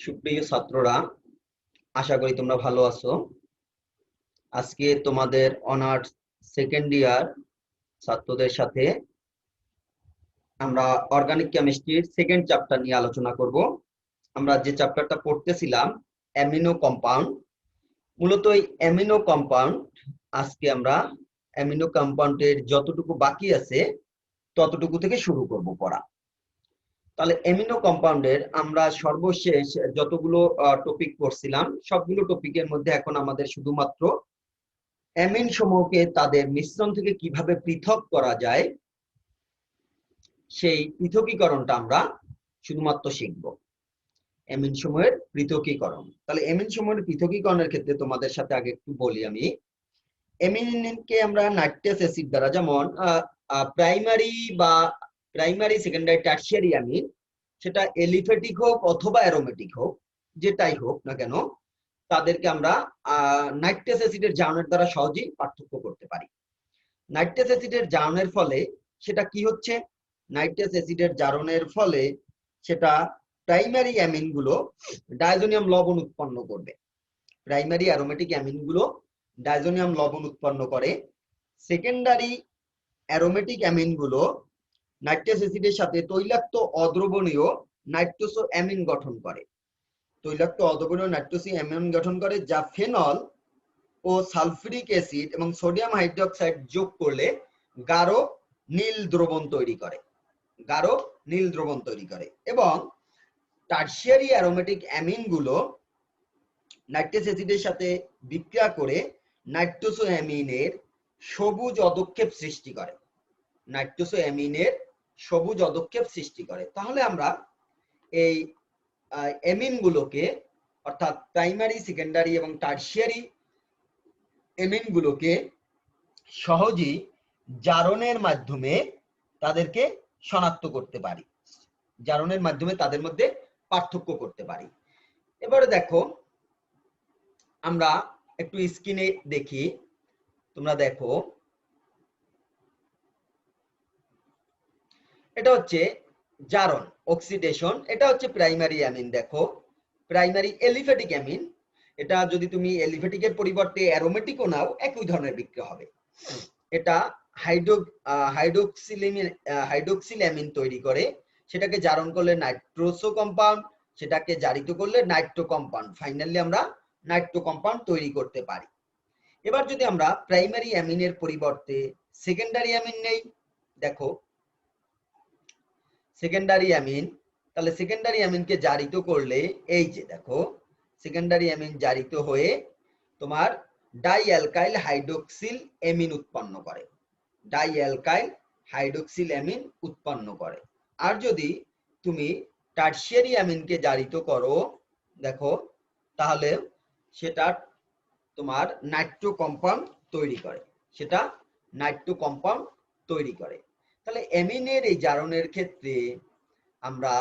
সুপ্রিয় ছাত্ররা, আশা করি তোমরা ভালো আছো। আজকে তোমাদের অনার্স সেকেন্ড ইয়ার ছাত্রদের সাথে আমরা অর্গানিক কেমিস্ট্রির সেকেন্ড চ্যাপ্টার নিয়ে আলোচনা করব। আমরা যে চ্যাপ্টারটা পড়তেছিলাম অ্যামিনো কম্পাউন্ড, মূলত এই অ্যামিনো কম্পাউন্ড আজকে আমরা অ্যামিনো কম্পাউন্ডের যতটুকু বাকি আছে ততটুকু থেকে শুরু করব পড়া। তাহলে অ্যামিনো কম্পাউন্ডের আমরা সর্বশেষ যতগুলো টপিক পড়ছিলাম সবগুলো টপিকের মধ্যে এখন আমাদের শুধুমাত্র অ্যামিন সমূহকে তাদের মিশ্রণ থেকে কিভাবে পৃথক করা যায় সেই পৃথকীকরণটা আমরা শুধুমাত্র শিখব। অ্যামিন সমূহের পৃথকীকরণ। তাহলে অ্যামিন সমূহের পৃথকীকরণের ক্ষেত্রে তোমাদের সাথে আগে একটু বলি আমি। অ্যামিনকে আমরা নাইট্রাস অ্যাসিড দ্বারা, যেমন প্রাইমারি সেকেন্ডারি টারশিয়ারি অ্যামিন, সেটা এলিফ্যাটিক হোক অথবা অ্যারোমেটিক হোক, যেটাই হোক না কেন, তাদেরকে আমরা নাইট্রাস অ্যাসিডের জারণের দ্বারা সহজেই পার্থক্য করতে পারি। নাইট্রাস অ্যাসিডের জারণের ফলে সেটা কি হচ্ছে, নাইট্রাস অ্যাসিডের জারণের ফলে সেটা প্রাইমারি অ্যামিন গুলো ডাইজোনিয়াম লবণ উৎপন্ন করবে। প্রাইমারি অ্যারোমেটিক অ্যামিন গুলো ডাইজোনিয়াম লবণ উৎপন্ন করে। সেকেন্ডারি অ্যারোমেটিক অ্যামিন গুলো নাইট্রাস অ্যাসিডের সাথে তৈলাক্ত অদ্রবণীয় নাইট্রোসো অ্যামিন গঠন করে। তৈলাক্ত অদ্রবণীয় নাইট্রোসো অ্যামিন গঠন করে, যা ফেনল ও সালফিউরিক অ্যাসিড এবং সোডিয়াম হাইড্রোক্সাইড যোগ করলে গাঢ় নীল দ্রবণ তৈরি করে। গাঢ় নীল দ্রবণ তৈরি করে। এবং টারশিয়ারি অ্যারোমেটিক অ্যামিন গুলো নাইট্রাস অ্যাসিডের সাথে বিক্রিয়া করে নাইট্রোসো অ্যামিনের সবুজ অধক্ষেপ সৃষ্টি করে। নাইট্রোসো অ্যামিনের সবুজ অধক্ষেপ সৃষ্টি করে। তাহলে আমরা এই অ্যামিন গুলোকে, অর্থাৎ প্রাইমারি সেকেন্ডারি এবং টারশিয়ারি অ্যামিন গুলোকে সহজেই জারণের মাধ্যমে তাদেরকে শনাক্ত করতে পারি, জারণের মাধ্যমে তাদের মধ্যে পার্থক্য করতে পারি। এবারে দেখো, আমরা একটু স্ক্রিনে দেখি, তোমরা দেখো, এটা হচ্ছে জারণ, অক্সিডেশন। এটা হচ্ছে প্রাইমারি অ্যামিন। দেখো, প্রাইমারি এলিফ্যাটিক অ্যামিন, এটা যদি তুমি এলিফ্যাটিকের পরিবর্তে অ্যারোমেটিকও নাও একই ধরনের বিক্রিয়া হবে। এটা হাইড্রোক্সিল অ্যামিন তৈরি করে, সেটাকে জারণ করলে নাইট্রোসো কম্পাউন্ড, সেটাকে জারিত করলে নাইট্রো কম্পাউন্ড, ফাইনালি আমরা নাইট্রো কম্পাউন্ড তৈরি করতে পারি। এবার যদি আমরা প্রাইমারি অ্যামিনের পরিবর্তে সেকেন্ডারি অ্যামিন নেই, দেখো সেকেন্ডারি অ্যামিন, তাহলে সেকেন্ডারি অ্যামিনকে জারিত করলে এই যে দেখো, সেকেন্ডারি অ্যামিন জারিত হয়ে তোমার ডাই অ্যালকাইল হাইড্রোক্সিল অ্যামিন উৎপন্ন করে। ডাই অ্যালকাইল হাইড্রোক্সিল অ্যামিন উৎপন্ন করে। আর যদি তুমি টারশিয়ারি অ্যামিনকে জারিত করো, দেখো, তাহলে সেটা তোমার নাইট্রো কম্পাউন্ড তৈরি করে, সেটা নাইট্রো কম্পাউন্ড তৈরি করে। তাহলে অ্যামিনের এই জারণের ক্ষেত্রে আমরা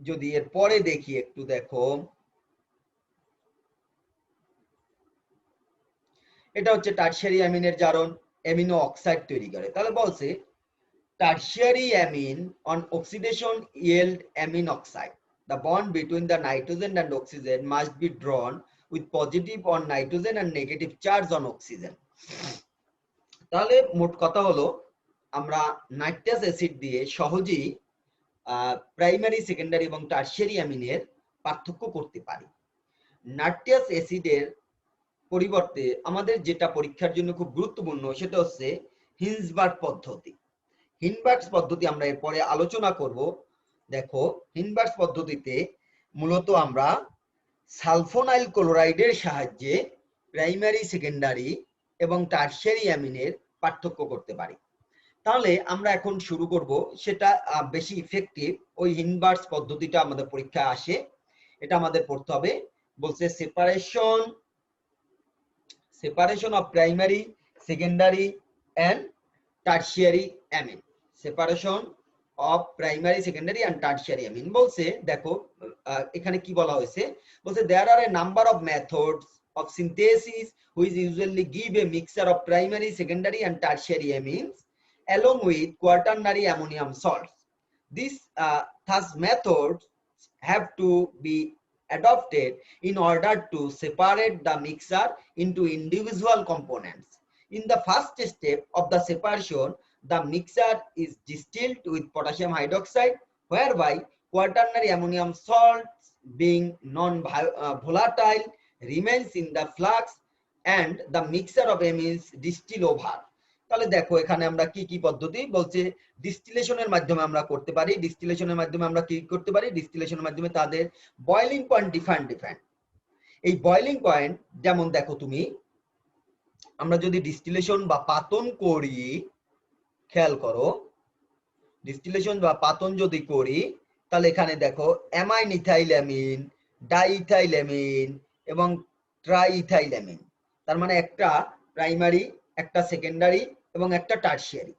যদি এর পরে দেখি, একটু দেখো, এটা হচ্ছে টারশিয়ারি অ্যামিনের জারণ, অ্যামিনো অক্সাইড তৈরি করে। তাহলে বলছে tertiary amine on oxidation yield amine oxide. The bond between the nitrogen and oxygen must be drawn with positive on nitrogen and negative charge on oxygen. তাহলে মোট কথা হলো, আমরা নাইট্রাস অ্যাসিড দিয়ে সহজেই প্রাইমারি সেকেন্ডারি এবং টারশিয়ারি অ্যামিনের পার্থক্য করতে পারি। নাইট্রাস অ্যাসিডের পরিবর্তে আমাদের যেটা পরীক্ষার জন্য খুব গুরুত্বপূর্ণ সেটা হচ্ছে হিন্সবার্গ পদ্ধতি। হিনবার্গস পদ্ধতি আমরা এরপরে আলোচনা করব। দেখো, হিনবার্গস পদ্ধতিতে মূলত আমরা সালফোনাইল ক্লোরাইডের সাহায্যে প্রাইমারি সেকেন্ডারি এবং টারশিয়ারি অ্যামিনের পার্থক্য করতে পারি। তাহলে আমরা এখন শুরু করব, সেটা বেশি ইফেক্টিভ ওই হিনবার্গস পদ্ধতিটা আমাদের পরীক্ষায় আসে, এটা আমাদের পড়তে হবে। বলছে separation of primary secondary and tertiary amine. Separation of primary secondary and tertiary amine বলছে, দেখো এখানে কি বলা হয়েছে, বলছে there are a number of methods of synthesis which usually give a mixture of primary secondary and tertiary amines along with quaternary ammonium salts. These thus methods have to be adopted in order to separate the mixture into individual components. In the first step of the separation, the mixture is distilled with potassium hydroxide, whereby quaternary ammonium salts being non-volatile remains in the flux and the mixture of amines distill over. তাহলে দেখো এখানে আমরা কি কি পদ্ধতি বলছে, ডিস্টিলেশনের মাধ্যমে আমরা করতে পারি। ডিস্টিলেশনের মাধ্যমে আমরা কি করতে পারি, ডিস্টিলেশনের মাধ্যমে তাদের বয়লিং পয়েন্ট ডিফারেন্ট। এই বয়লিং পয়েন্ট যেমন দেখো তুমি, আমরা যদি ডিস্টিলেশন বা পাতন করি, খেয়াল করো, ডিস্টিলেশন বা পাতন যদি করি তাহলে এখানে দেখো amine ethyl amine, diethyl amine এবং ট্রাইইথাইল অ্যামিন, তার মানে একটা প্রাইমারি, একটা সেকেন্ডারি এবং একটা টারশিয়ারি,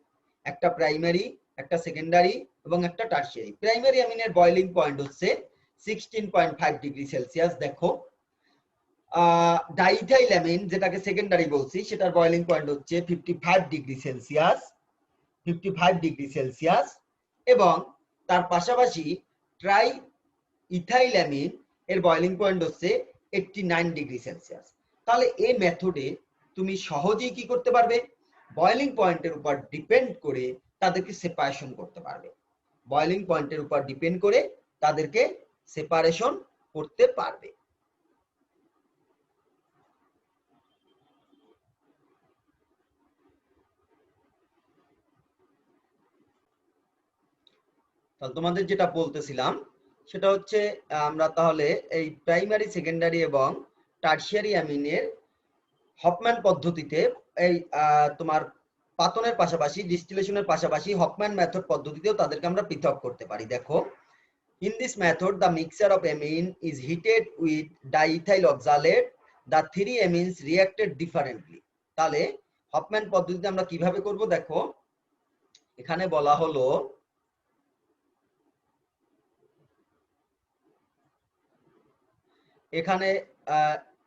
একটা প্রাইমারি, একটা সেকেন্ডারি এবং একটা টারশিয়ারি। প্রাইমারি অ্যামিনের বয়লিং পয়েন্ট হচ্ছে 16.5 ডিগ্রি সেলসিয়াস। দেখো ডাইইথাইল অ্যামিন যেটাকে সেকেন্ডারি বলছি সেটার বয়লিং পয়েন্ট হচ্ছে 55 ডিগ্রি সেলসিয়াস, 55 ডিগ্রি সেলসিয়াস। এবং তার পাশাপাশি ট্রাই ইথাইল অ্যামিন এর বয়লিং পয়েন্ট হচ্ছে 89 ডিগ্রি সেলসিয়াস। তাহলে এই মেথডে তুমি সহজেই কি করতে পারবে, বয়লিং পয়েন্টের উপর ডিপেন্ড করে তাদেরকে সেপারেশন করতে পারবে। বয়লিং পয়েন্টের উপর ডিপেন্ড করে তাদেরকে সেপারেশন করতে পারবে। তাহলে তোমাদের যেটা বলতেছিলাম সেটা হচ্ছে আমরা তাহলে এই প্রাইমারি, সেকেন্ডারি এবং টারশিয়ারি অ্যামিনের হফম্যান পদ্ধতিতে এই তোমার পাতনের পাশাপাশি, ডিস্টিলেশনের পাশাপাশি হফম্যান মেথড পদ্ধতিতেও তাদেরকে আমরা পৃথক করতে পারি। দেখো, in this method the mixture of amine is heated with diethyl oxalate, the three amines reacted differently। তাহলে হফম্যান পদ্ধতিতে আমরা কিভাবে করব, দেখো এখানে বলা হলো এখানে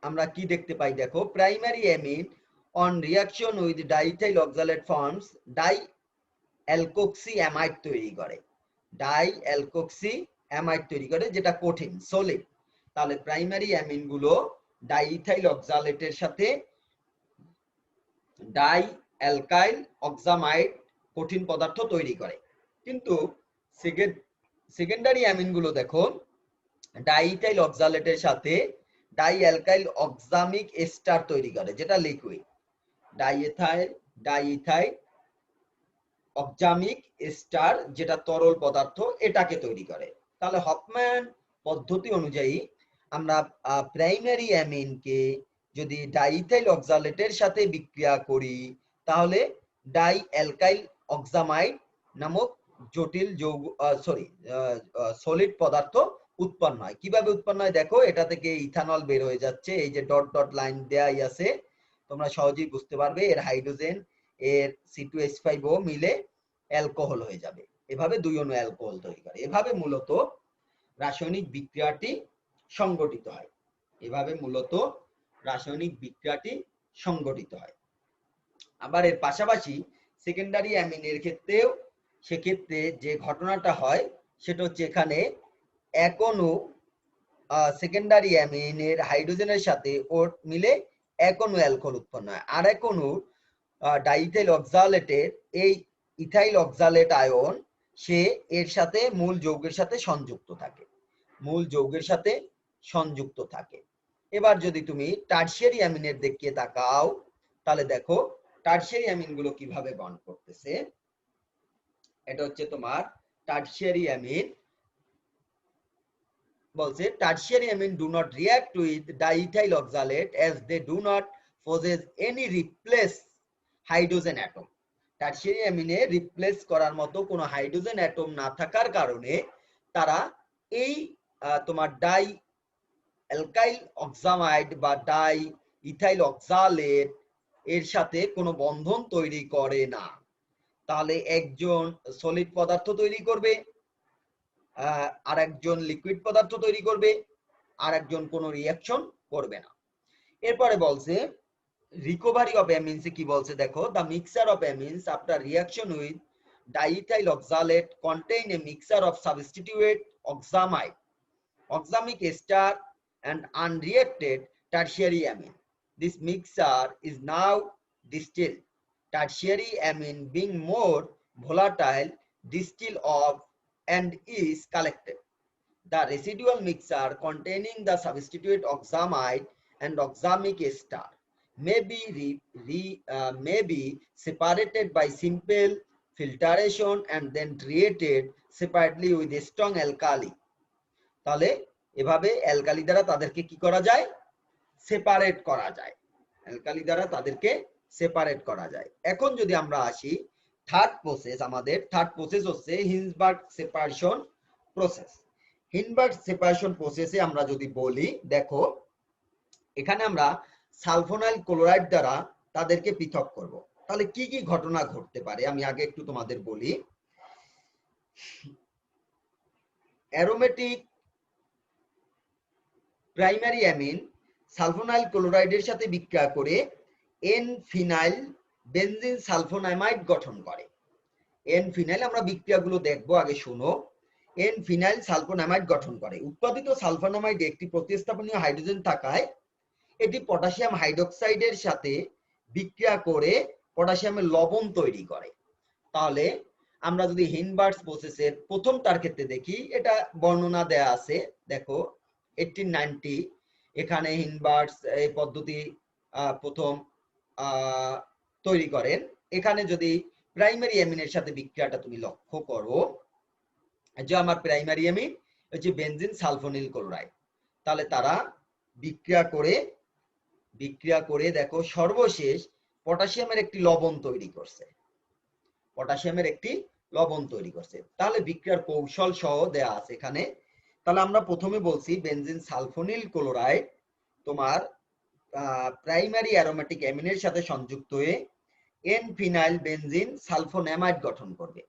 আমরা কি দেখতে পাই, দেখো primary amine on reaction with diethyl oxalate forms dialkoxy amide তৈরি করে, ডাই অ্যালকোক্সি অ্যামাইড তৈরি করে যেটা কঠিন, সলিড। তাহলে প্রাইমারি অ্যামিন গুলো ডাইইথাইল অক্সালেটের সাথে ডাই অ্যালকাইল অক্সামাইড কঠিন পদার্থ তৈরি করে। কিন্তু সেকেন্ডারি অ্যামিন গুলো দেখো ডাইইথাইল অক্সালেটের সাথে ডাই অ্যালকাইল অক্সামিক এস্টার তৈরি করে যেটা লিকুইড, ডাইইথাইল অক্সামিক এস্টার যেটা তরল পদার্থ এটাকে তৈরি করে। তাহলে হফম্যান পদ্ধতি অনুযায়ী আমরা প্রাইমারি অ্যামিনকে যদি ডাইইথাইল অক্সালেটের সাথে বিক্রিয়া করি তাহলে ডাই অ্যালকাইল অক্সামাইড নামক জটিল যৌগ সলিড পদার্থ উৎপন্ন হয়। কিভাবে উৎপন্ন হয় দেখো, এটা থেকে ইথানল বের হয়ে যাচ্ছে, এই যে ডট ডট লাইন দেয়াই আছে, তোমরা সহজেই বুঝতে পারবে। এর হাইড্রোজেন এর C2H5O মিলে অ্যালকোহল হয়ে যাবে, এভাবে দুই অণু অ্যালকোহল তৈরি করে। এভাবে মূলত রাসায়নিক বিক্রিয়াটি সংগঠিত হয়, এভাবে মূলত রাসায়নিক বিক্রিয়াটি সংগঠিত হয়। আবার এর পাশাপাশি সেকেন্ডারি অ্যামিনের ক্ষেত্রেও সেক্ষেত্রে যে ঘটনাটা হয় সেটা হচ্ছে এখানে এক অণু সেকেন্ডারি অ্যামিনের হাইড্রোজেনের সাথে ওর মিলে এক অণু অ্যালকোহল উৎপন্ন হয়। আর এক অণু ডাইইথাইল অক্সালেটের এই ইথাইল অক্সালেট আয়ন সে এর সাথে মূল যৌগের সাথে সংযুক্ত থাকে, মূল যৌগের সাথে সংযুক্ত থাকে। এবার যদি তুমি টারশিয়ারি অ্যামিনের দিকে তাকাও তাহলে দেখো টারশিয়ারি অ্যামিন গুলো কিভাবে বন্ড করতেছে। এটা হচ্ছে তোমার টারশিয়ারি অ্যামিন। বলছে tertiary amine do not react with diethyl oxalate as they do not possess any replace hydrogen atom. Tertiary অ্যামিনে রিপ্লেস করার মতো কোনো হাইড্রোজেন অ্যাটম না থাকার কারণে তারা এই তোমার ডাই অ্যালকাইল অক্সামাইড বা ডাই ইথাইল অক্সালেট এর সাথে কোনো বন্ধন তৈরি করে না। তাহলে একজন সলিড পদার্থ তৈরি করবে, আর একজন লিকুইড পদার্থ তৈরি করবে, আর একজন কোনো রিঅ্যাকশন করবে না। এরপরে বলছে রিকভারি অফ অ্যামিনস কি বলছে দেখো, the mixture of amines after reaction with diethyl oxalate contain a mixture of substituted oxamide, oxamic ester and unreacted tertiary amine. This mixture is now distilled. Tertiary amine being more volatile, distill off and is collected. The residual mixture containing the substitute oxamide and oxamic ester may be separated by simple filtration and then treated separately with a strong alkali. তাহলে এভাবে alkali দ্বারা তাদেরকে কি করা যায়? Separate করা যায়। Alkali দ্বারা তাদেরকে সেপারেট করা যায়। এখন যদি আমরা আসি থার্ড প্রসেস, আমাদের থার্ড প্রসেস হচ্ছে হিন্সবার্গ সেপারেশন প্রসেস। হিন্সবার্গ সেপারেশন প্রসেসে আমরা যদি বলি, দেখো এখানে আমরা সালফোনাইল ক্লোরাইড দ্বারা তাদেরকে পৃথক করব। তাহলে কি কি ঘটনা ঘটতে পারে আমি আগে একটু তোমাদের বলি। অ্যারোমেটিক প্রাইমারি অ্যামিন সালফোনাইল ক্লোরাইডের সাথে বিক্রিয়া করে এন ফিনাইল বেনজিন সালফোনামাইড গঠন করে। এন ফিনাইল আমরা বিক্রিয়াগুলো দেখবো, আগে শোনো। এন ফিনাইল সালফোনামাইড গঠন করে। উৎপাদিত সালফোনামাইডে একটি প্রতিস্থাপনীয় হাইড্রোজেন থাকায় এটি পটাশিয়াম হাইড্রোক্সাইডের সাথে বিক্রিয়া করে পটাশিয়ামের লবণ তৈরি করে। তাহলে আমরা যদি হিনবার্গস প্রসেসের প্রথমটার ক্ষেত্রে দেখি, এটা বর্ণনা দেয়া আছে, দেখো 1890 এখানে হিনবার্গস এই পদ্ধতি প্রথম তৈরি করেন। এখানে যদি প্রাইমারি অ্যামিনের সাথে বিক্রিয়াটা তুমি লক্ষ্য করো, যে আমার প্রাইমারি অ্যামিন হচ্ছে বেনজিন সালফোনিল ক্লোরাইড, তাহলে তারা বিক্রিয়া করে দেখো সর্বশেষ পটাশিয়ামের একটি লবণ তৈরি করছে। পটাশিয়ামের একটি লবণ তৈরি করছে। তাহলে বিক্রিয়ার কৌশল সহ দেয়া আছে এখানে। তাহলে আমরা প্রথমে বলছি বেনজিন সালফোনিল ক্লোরাইড তোমার প্রাইমারি অ্যারোমেটিক অ্যামিনের সাথে সংযুক্ত হয়ে এন ফিনাইল বেনজিন সালফোনামাইড গঠন করবে।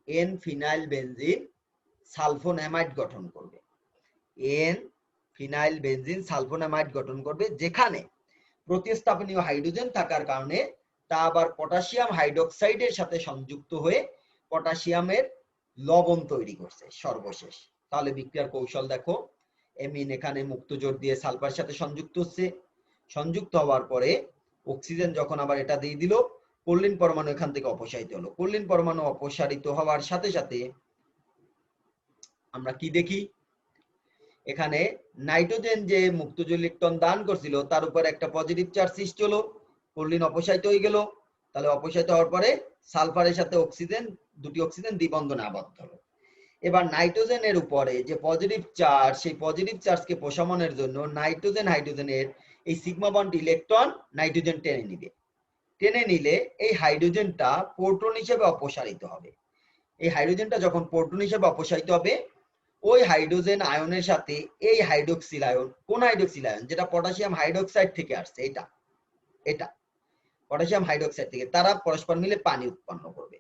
এন ফিনাইল বেনজিন সালফোনামাইড গঠন করবে। এন ফিনাইল বেনজিন সালফোনামাইড গঠন করবে, যেখানে প্রতিস্থাপনীয় হাইড্রোজেন থাকার কারণে তা আবার পটাশিয়াম হাইড্রোক্সাইডের সাথে সংযুক্ত হয়ে পটাশিয়ামের লবণ তৈরি করছে সর্বশেষ। তাহলে বিক্রিয়ার কৌশল দেখো, এমিন এখানে মুক্ত জোর দিয়ে সালফার সাথে সংযুক্ত হচ্ছে। সংযুক্ত হওয়ার পরে অক্সিজেন যখন আবার এটা দিয়ে দিল, ক্লোরিন পরমাণু এখান থেকে অপসারিত হলো। ক্লোরিন পরমাণু অপসারিত হওয়ার সাথে সাথে আমরা কি দেখি, এখানে নাইট্রোজেন যে মুক্ত জোর ইলেকট্রন দান করছিল তার উপর একটা পজিটিভ চার্জ সৃষ্টি হলো, ক্লোরিন অপসারিত হয়ে গেল। তাহলে অপসারিত হওয়ার পরে সালফারের সাথে অক্সিজেন, দুটি অক্সিজেন দ্বিবন্ধনে আবদ্ধ হলো। এবার নাইট্রোজেনের উপরে যে পজিটিভ চার্জ, সেই পজিটিভ চার্জকে প্রশমনের জন্য নাইট্রোজেন হাইড্রোজেনের এই সিগমা বন্ড ইলেকট্রন নাইট্রোজেন টেনে নিবে। টেনে নিলে এই হাইড্রোজেনটা প্রোটন হিসেবে অপসারিত হবে। এই হাইড্রোজেনটা যখন প্রোটন হিসেবে অপসারিত হবে, ওই হাইড্রোজেন আয়নের সাথে এই হাইড্রোক্সিল আয়ন, কোন হাইড্রোক্সিল আয়ন? যেটা পটাশিয়াম হাইড্রোক্সাইড থেকে আসছে, এটা পটাশিয়াম হাইড্রোক্সাইড থেকে, তারা পরস্পর মিলে পানি উৎপন্ন করবে।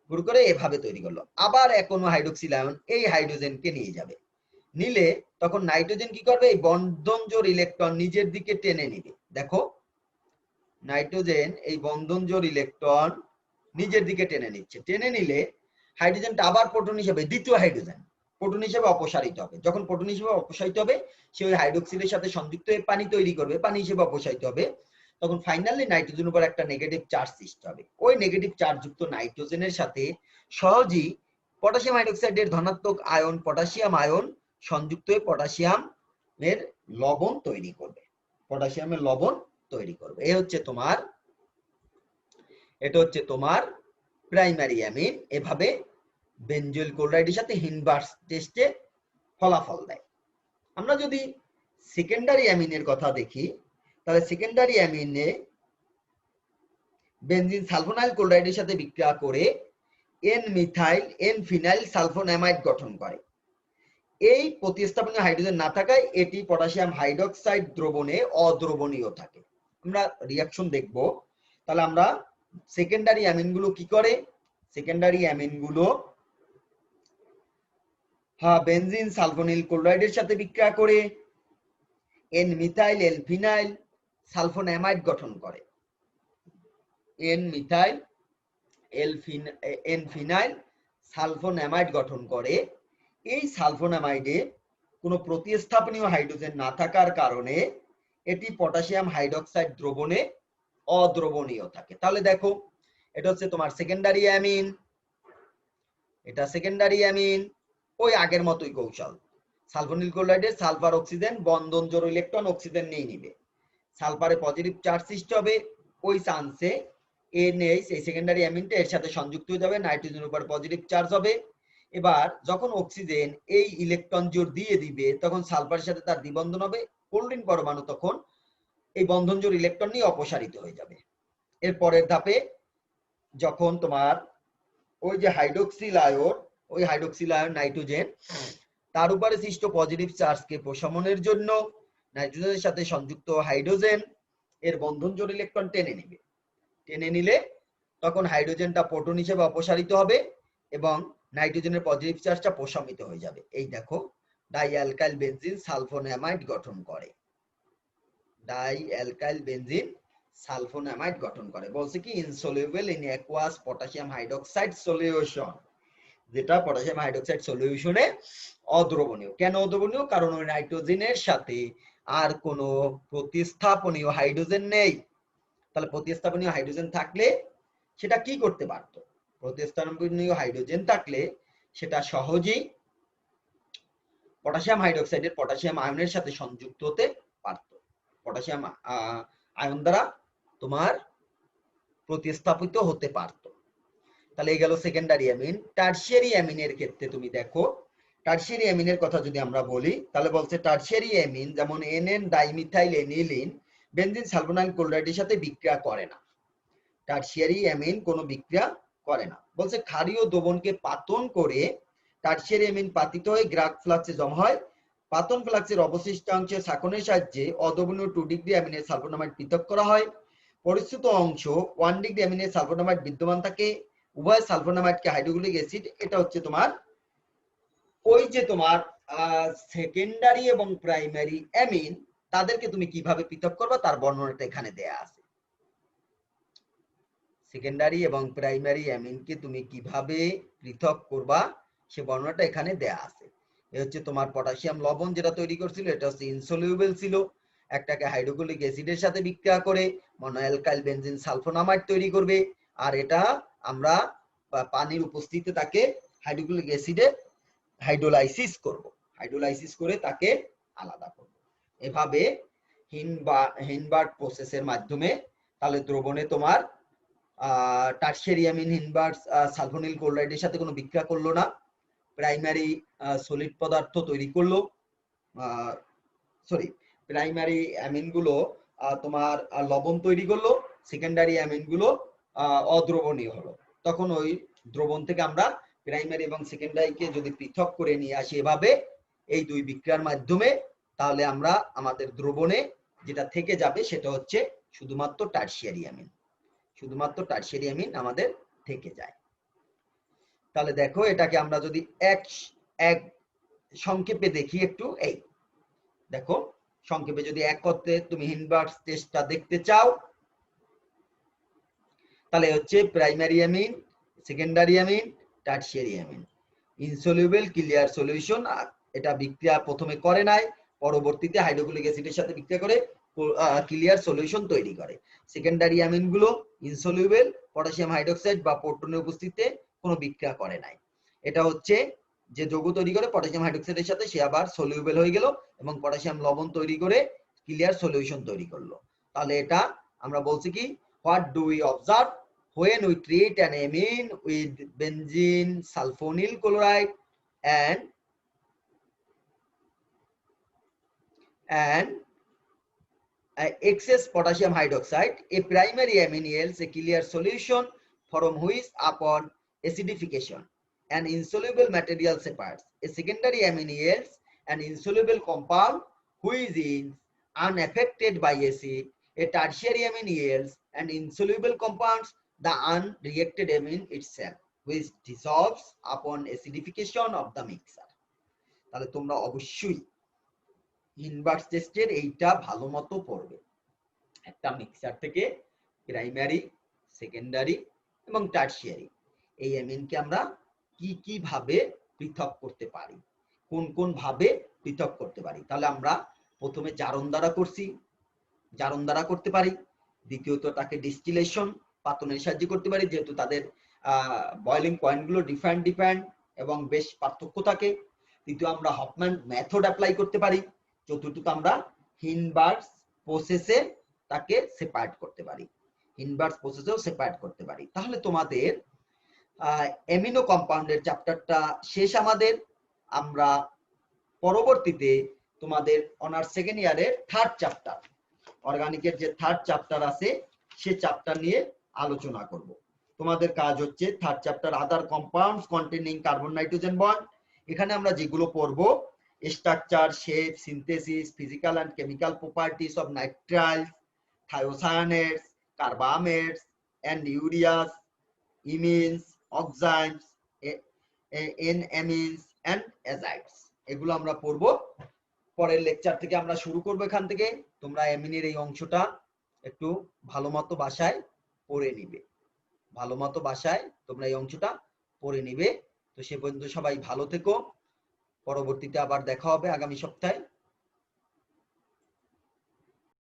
গুণ করে এভাবে তৈরি করলো। আবার কোনো হাইড্রোক্সিল আয়ন এই হাইড্রোজেনকে নিয়ে যাবে। নিলে তখন নাইট্রোজেন কি করবে? এই বন্ধন জোড় ইলেকট্রন নিজের দিকে টেনে নিবে। দেখো নাইট্রোজেন এই বন্ধন জোড় ইলেকট্রন নিজের দিকে টেনে নিচ্ছে। টেনে নিলে হাইড্রোজেনটা আবার প্রোটন হিসেবে, দ্বিতীয় হাইড্রোজেন প্রোটন হিসেবে অপসারিত হবে। যখন প্রোটন হিসেবে অপসারিত হবে, সে ওই হাইড্রোক্সিলের সাথে সংযুক্ত হয়ে পানি তৈরি করবে, পানি হিসেবে অপসারিত হবে। তখন ফাইনালি নাইট্রোজেনের উপর একটা নেগেটিভ চার্জ সৃষ্টি হবে। ওই নেগেটিভ চার্জ যুক্ত নাইট্রোজেনের সাথে সহজেই পটাশিয়াম হাইড্রোক্সাইডের ধনাত্মক আয়ন পটাশিয়াম আয়ন সংযুক্ত হয়ে পটাশিয়ামের লবণ তৈরি করবে। পটাশিয়ামের লবণ তৈরি করবে। এটা হচ্ছে তোমার প্রাইমারি অ্যামিন। এভাবে বেনজোইল ক্লোরাইডের সাথে হিনবার্গস টেস্টে ফলাফল দেয়। আমরা যদি সেকেন্ডারি অ্যামিনের কথা দেখি, তাহলে সেকেন্ডারি অ্যামিনে বেনজিন সালফোনাইল ক্লোরাইডের সাথে বিক্রিয়া করে N methyl N phenyl sulfonamide গঠন করে। এই প্রতিস্থাপনীয় হাইড্রোজেন না থাকায় এটি পটাশিয়াম হাইড্রোক্সাইড দ্রবণে অদ্রবণীয় থাকে। আমরা রিঅ্যাকশন দেখব। তাহলে আমরা সেকেন্ডারি অ্যামিনগুলো কি করে? সেকেন্ডারি অ্যামিনগুলো বেনজিন সালফোনিল ক্লোরাইডের সাথে বিক্রিয়া করে N methyl N phenyl sulfonamide গঠন করে। N methyl N phenyl sulfonamide গঠন করে। এই সালফোনামাইডে কোনো প্রতিস্থাপনীয় হাইড্রোজেন না থাকার কারণে এটি পটাশিয়াম হাইড্রোক্সাইড দ্রবণে অদ্রবণীয় থাকে। তাহলে দেখো এটা হচ্ছে তোমার সেকেন্ডারি অ্যামিন, এটা সেকেন্ডারি অ্যামিন, ওই আগের মতোই কৌশল। সালফোনিল ক্লোরাইডে সালফার অক্সিজেন বন্ধন জোড় ইলেকট্রন অক্সিজেন নিয়ে নিবে, সালফারে পজিটিভ চার্জ সৃষ্টি হবে, ওই চান্সে NH এই সেকেন্ডারি অ্যামিনটা এর সাথে সংযুক্ত হয়ে যাবে, নাইট্রোজেনের উপর পজিটিভ চার্জ হবে। এবার যখন অক্সিজেন এই ইলেকট্রন জোড় দিয়ে দিবে তখন সালফারের সাথে তার দ্বিবন্ধন হবে, ক্লোরিন পরমাণু তখন এই বন্ধন জোড় ইলেকট্রন নিয়ে অপসারিত হয়ে যাবে। এর পরের ধাপে যখন তোমার ওই যে হাইড্রোক্সিল আয়ন, ওই হাইড্রোক্সিল আয়ন নাইট্রোজেন তার উপরে সৃষ্ট পজিটিভ চার্জকে প্রশমনের জন্য নাইট্রোজেনের সাথে সংযুক্ত হাইড্রোজেন এর বন্ধন জোড় ইলেকট্রন টেনে নিবে, টেনে নিলে তখন হাইড্রোজেনটা প্রোটন হিসেবে অপসারিত হবে এবং নাইট্রোজেনের পজিটিভ চার্জটা প্রশমিত হয়ে যাবে। এই দেখো ডাই অ্যালকাইল বেনজিন সালফোনামাইড গঠন করে, ডাই অ্যালকাইল বেনজিন সালফোনামাইড গঠন করে। বলছে কি insoluble in aqueous potassium hydroxide solution, যেটা পটাশিয়াম হাইড্রোক্সাইড সলিউশনে অদ্রবণীয়। কেন অদ্রবণীয়? কারণ ওই নাইট্রোজেনের সাথে আর কোনো প্রতিস্থাপনীয় হাইড্রোজেন নেই। তাহলে প্রতিস্থাপনীয় হাইড্রোজেন থাকলে সেটা কি করতে পারতো? প্রতিস্থাপনীয় হাইড্রোজেন থাকলে সেটা সহজেই পটাশিয়াম হাইড্রোক্সাইডের পটাশিয়াম আয়নের সাথে সংযুক্ত হতে পারত, পটাশিয়াম আয়ন দ্বারা তোমার প্রতিস্থাপিত হতে পারত। তাহলে এই গেল সেকেন্ডারি অ্যামিন। টারশিয়ারি অ্যামিনের ক্ষেত্রে তুমি দেখো, টারশিয়ারি অ্যামিনের কথা যদি আমরা বলি তাহলে বলছে টারশিয়ারি অ্যামিন যেমন NN dimethyl aniline benzene sulfonyl ক্লোরাইডের সাথে বিক্রিয়া করে না। টারশিয়ারি অ্যামিন কোনো বিক্রিয়া করে না। বলছে ক্ষারীয় দ্রবণকে পাতন করে টারশিয়ারি অ্যামিন পাতিত হয়ে গ্রাক ফ্লাক্সে জমা হয়। পাতন ফ্লাক্সের অবশিষ্টাংশে শাসনের সাহায্যে অদ্রবণীয় 2 ডিগ্রি অ্যামিনের সালফোনামাইড পৃথক করা হয়। পরিশ্রুত অংশ 1 ডিগ্রি অ্যামিনের সালফোনামাইড বিদ্যমান থাকে। উভয় সালফোনামাইডকে হাইড্রোক্লোরিক অ্যাসিড, এটা হচ্ছে তোমার ওই যে তোমার সেকেন্ডারি এবং প্রাইমারি অ্যামিন তাদেরকে তুমি কিভাবে পৃথক করবা তার বর্ণনাটা এখানে দেয়া আছে। সেকেন্ডারি এবং প্রাইমারি অ্যামিনকে তুমি কিভাবে পৃথক করবা সে বর্ণনাটা এখানে দেয়া আছে। এ হচ্ছে তোমার পটাশিয়াম লবণ যেটা তৈরি করছিল, এটা হচ্ছে ইনসলিউবল ছিল, একটাকে হাইড্রোক্লোরিক অ্যাসিডের সাথে বিক্রিয়া করে মনোঅ্যালকাইল বেনজিন সালফোনামাইড তৈরি করবে, আর এটা আমরা পানির উপস্থিতিতে তাকে হাইড্রোক্লোরিক অ্যাসিডে হাইড্রোলাইসিস করব, হাইড্রোলাইসিস করে তাকে আলাদা করব। এভাবে হিনবার্গ প্রসেসের মাধ্যমে তাহলে দ্রবণে তোমার টারশিয়ারি অ্যামিন হিনবার্গ সালফোনিল ক্লোরাইডের সাথে কোনো বিক্রিয়া করলো না, প্রাইমারি সলিড পদার্থ তৈরি করলো, প্রাইমারি অ্যামিন গুলো তোমার লবণ তৈরি করলো, সেকেন্ডারি অ্যামিন গুলো অদ্রবণীয় হলো। তখন ওই দ্রবণ থেকে আমরা প্রাইমারি এবং সেকেন্ডারিকে যদি পৃথক করে নিয়ে আসি এভাবে এই দুই বিক্রিয়ার মাধ্যমে, তাহলে আমরা আমাদের দ্রবণে যেটা থেকে যাবে সেটা হচ্ছে শুধুমাত্র টারশিয়ারি অ্যামিন, শুধুমাত্র টারশিয়ারি অ্যামিন আমাদের থেকে যায়। তাহলে দেখো এটাকে আমরা যদি এক সংক্ষেপে দেখি একটু, এই দেখো সংক্ষেপে যদি এক করতে তুমি হিনবার্গ টেস্টটা দেখতে চাও তাহলে হচ্ছে primary amine, secondary amine, tertiary amine. Insoluble clear solution, এটা বিক্রিয়া প্রথমে করে নাই, পরবর্তীতে হাইড্রোক্লোরিক অ্যাসিডের সাথে বিক্রিয়া করে ক্লিয়ার সলিউশন তৈরি করে। সেকেন্ডারি অ্যামিন গুলো ইনসলিউবল, পটাশিয়াম হাইড্রোক্সাইড বা প্রোটনের উপস্থিতিতে কোনো বিক্রিয়া করে নাই। এটা হচ্ছে যে যৌগ তৈরি করে পটাশিয়াম হাইড্রোক্সাইডের সাথে সে আবার সলিউবল হয়ে গেল এবং পটাশিয়াম লবণ তৈরি করে ক্লিয়ার সলিউশন তৈরি করলো। তাহলে এটা আমরা বলছি কি, what do we observe when we treat an amine with benzene sulfonyl chloride and excess potassium hydroxide, a primary amine yields a clear solution from which upon acidification an insoluble material separates. A secondary amine yields an insoluble compound which is unaffected by acid. A tertiary amine yields an insoluble compound, the unreacted amine itself, which dissolves upon acidification of the mixture. তাহলে তোমরা অবশ্যই হিনবার্গ টেস্টের এইটা ভালো মতো পড়বে। একটা mixer থেকে প্রাইমারি, সেকেন্ডারি এবং টারশিয়ারি এই অ্যামিনকে আমরা কি কি ভাবে পৃথক করতে পারি, কোন কোন ভাবে পৃথক করতে পারি। তাহলে আমরা প্রথমে জারণ দ্বারা করছি, জারণ দ্বারা করতে পারি। দ্বিতীয়ত তাকে ডিস্টিলেশন পাতনের সাহায্যে করতে পারি, যেহেতু তাদের বয়লিং পয়েন্টগুলো ডিফারেন্ট এবং বেশ পার্থক্য থাকে। তৃতীয় আমরা হফম্যান মেথড অ্যাপ্লাই করতে পারি। চতুর্থত আমরা হিনবার্গস প্রসেসে তাকে সেপারেট করতে পারি, হিনবার্গস প্রসেসেও সেপারেট করতে পারি। তাহলে তোমাদের অ্যামিনো কম্পাউন্ডের চ্যাপ্টারটা শেষ আমাদের। আমরা পরবর্তীতে তোমাদের অনার্স সেকেন্ড ইয়ারের থার্ড চ্যাপ্টার, অর্গানিকের যে থার্ড চ্যাপ্টার আছে সে চ্যাপ্টার নিয়ে আলোচনা করব। তোমাদের কাজ হচ্ছে third chapter other compounds containing carbon nitrogen bond. এখানে আমরা যেগুলো পড়ব structure, shape, synthesis, physical and chemical properties of nitriles, thiocyanates, carbamates and ureas, imines, oximes, enamines and azides, এগুলো আমরা পড়ব। পরের লেকচার থেকে আমরা শুরু করব এখান থেকে। তোমরা অ্যামিনের এই অংশটা একটু ভালো মতো বাসায় পড়ে নিবে, ভালো মতো বাসায় তোমরা এই অংশটা পড়ে নিবে। তো সে পর্যন্ত সবাই ভালো থেকো। পরবর্তীতে আবার দেখা হবে আগামী সপ্তাহে।